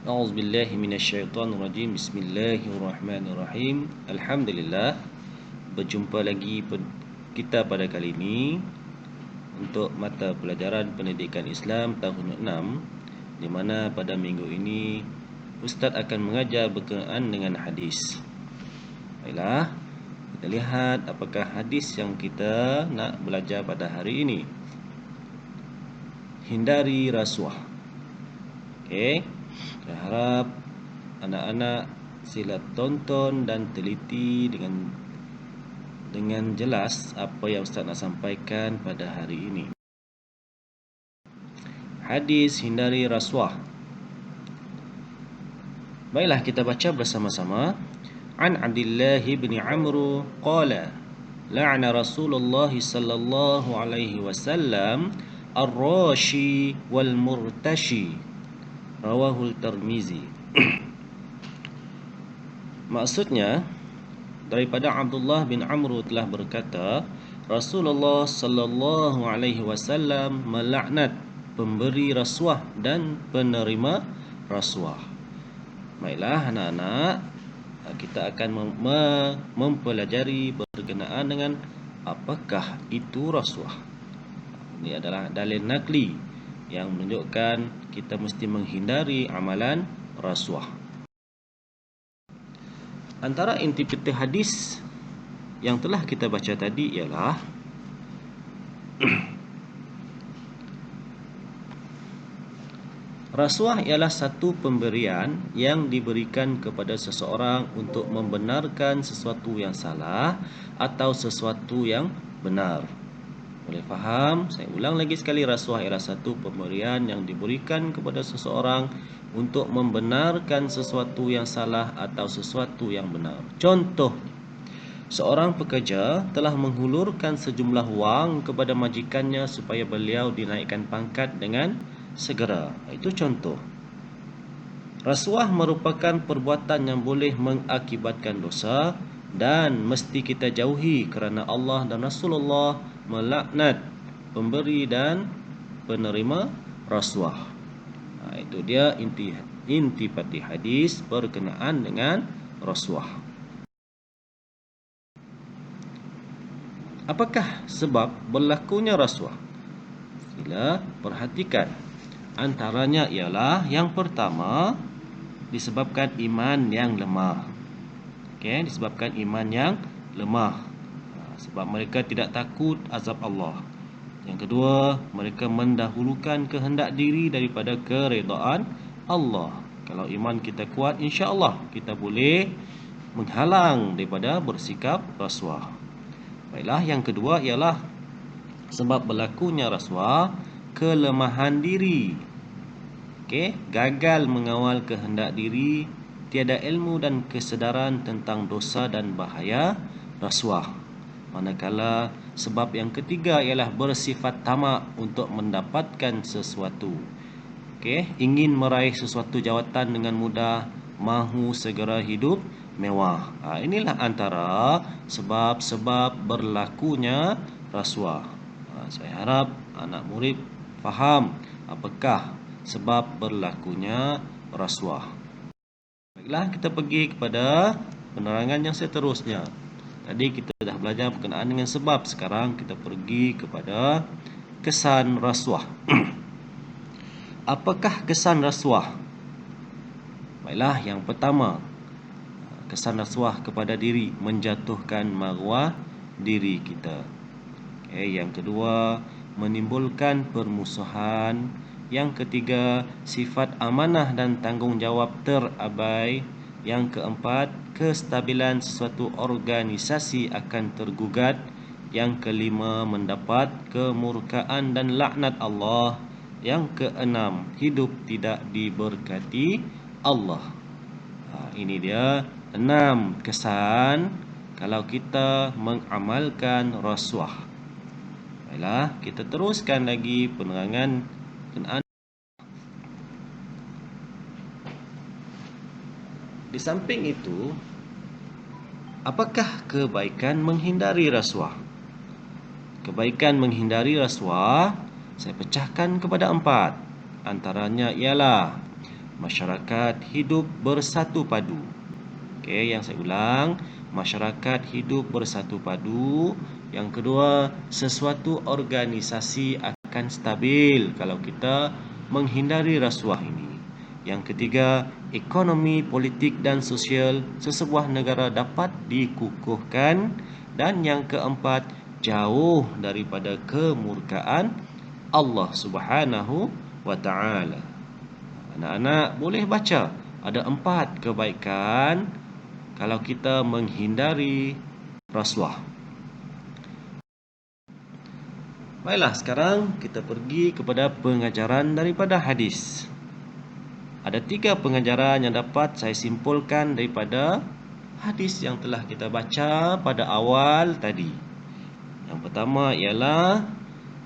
A'udzubillahi minasyaitonirrajim. Bismillahirrahmanirrahim. Alhamdulillah, berjumpa lagi kita pada kali ini untuk mata pelajaran pendidikan Islam tahun 6, di mana pada minggu ini Ustaz akan mengajar berkenaan dengan hadis. Baiklah, kita lihat apakah hadis yang kita nak belajar pada hari ini. Hindari rasuah. Okey. Saya harap anak-anak sila tonton dan teliti dengan jelas apa yang Ustaz nak sampaikan pada hari ini. Hadis hindari rasuah. Baiklah, kita baca bersama-sama. An Abdullah bin Amr qala la'ana Rasulullah sallallahu alaihi wasallam ar-rashi wal murtashi. Rawahul Tirmizi. Maksudnya, daripada Abdullah bin Amr telah berkata, Rasulullah sallallahu alaihi wasallam melaknat pemberi rasuah dan penerima rasuah. Baiklah anak-anak, kita akan mempelajari berkenaan dengan apakah itu rasuah. Ini adalah dalil nakli yang menunjukkan kita mesti menghindari amalan rasuah. Antara inti hadis yang telah kita baca tadi ialah rasuah ialah satu pemberian yang diberikan kepada seseorang untuk membenarkan sesuatu yang salah atau sesuatu yang benar. Boleh faham? Saya ulang lagi sekali, rasuah ialah satu pemberian yang diberikan kepada seseorang untuk membenarkan sesuatu yang salah atau sesuatu yang benar. Contoh, seorang pekerja telah menghulurkan sejumlah wang kepada majikannya supaya beliau dinaikkan pangkat dengan segera. Itu contoh. Rasuah merupakan perbuatan yang boleh mengakibatkan dosa dan mesti kita jauhi kerana Allah dan Rasulullah melaknat pemberi dan penerima rasuah. Itu dia inti hadis berkenaan dengan rasuah. Apakah sebab berlakunya rasuah? Sila perhatikan. Antaranya ialah yang pertama, disebabkan iman yang lemah. Okey, disebabkan iman yang lemah. Sebab mereka tidak takut azab Allah. Yang kedua, mereka mendahulukan kehendak diri daripada keredaan Allah. Kalau iman kita kuat, insya-Allah kita boleh menghalang daripada bersikap rasuah. Baiklah, yang kedua ialah sebab berlakunya rasuah, kelemahan diri. Okey, gagal mengawal kehendak diri, tiada ilmu dan kesedaran tentang dosa dan bahaya rasuah. Manakala sebab yang ketiga ialah bersifat tamak untuk mendapatkan sesuatu. Okey, ingin meraih sesuatu jawatan dengan mudah, mahu segera hidup mewah. Inilah antara sebab-sebab berlakunya rasuah. Saya harap anak murid faham apakah sebab berlakunya rasuah. Baiklah, kita pergi kepada penerangan yang seterusnya. Tadi kita dah belajar berkenaan dengan sebab. Sekarang kita pergi kepada kesan rasuah. Apakah kesan rasuah? Baiklah, yang pertama, kesan rasuah kepada diri, menjatuhkan maruah diri kita. Yang kedua, menimbulkan permusuhan. Yang ketiga, sifat amanah dan tanggungjawab terabai. Yang keempat, kestabilan sesuatu organisasi akan tergugat. Yang kelima, mendapat kemurkaan dan laknat Allah. Yang keenam, hidup tidak diberkati Allah. Ini dia 6 kesan kalau kita mengamalkan rasuah. Baiklah, kita teruskan lagi penerangan berkenaan. Di samping itu, apakah kebaikan menghindari rasuah? Kebaikan menghindari rasuah saya pecahkan kepada 4. Antaranya ialah masyarakat hidup bersatu padu. Okey, yang saya ulang, masyarakat hidup bersatu padu. Yang kedua, sesuatu organisasi akan stabil kalau kita menghindari rasuah ini. Yang ketiga, ekonomi, politik dan sosial sesebuah negara dapat dikukuhkan. Dan yang keempat, jauh daripada kemurkaan Allah Subhanahu wa taala. Anak-anak boleh baca, ada 4 kebaikan kalau kita menghindari rasuah. Baiklah, sekarang kita pergi kepada pengajaran daripada hadis. Ada 3 pengajaran yang dapat saya simpulkan daripada hadis yang telah kita baca pada awal tadi. Yang pertama ialah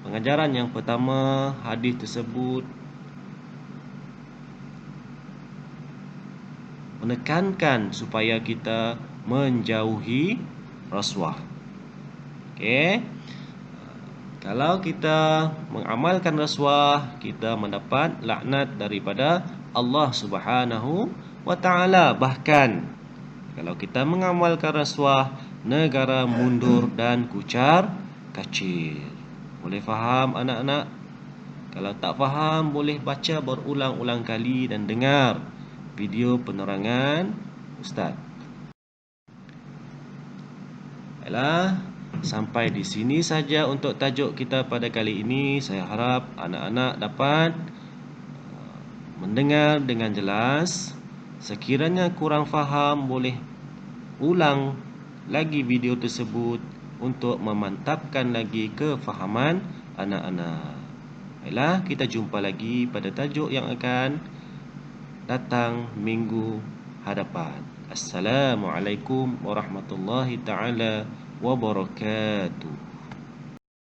pengajaran yang pertama, hadis tersebut menekankan supaya kita menjauhi rasuah. Okey. Kalau kita mengamalkan rasuah, kita mendapat laknat daripada Allah Subhanahu wa taala. Bahkan kalau kita mengamalkan rasuah, negara mundur dan kucar kacir. Boleh faham anak-anak? Kalau tak faham, boleh baca berulang-ulang kali dan dengar video penerangan Ustaz. Baiklah, sampai di sini saja untuk tajuk kita pada kali ini. Saya harap anak-anak dapat mendengar dengan jelas. Sekiranya kurang faham, boleh ulang lagi video tersebut untuk memantapkan lagi kefahaman anak-anak. Baiklah, kita jumpa lagi pada tajuk yang akan datang minggu hadapan. Assalamualaikum warahmatullahi taala wabarakatuh.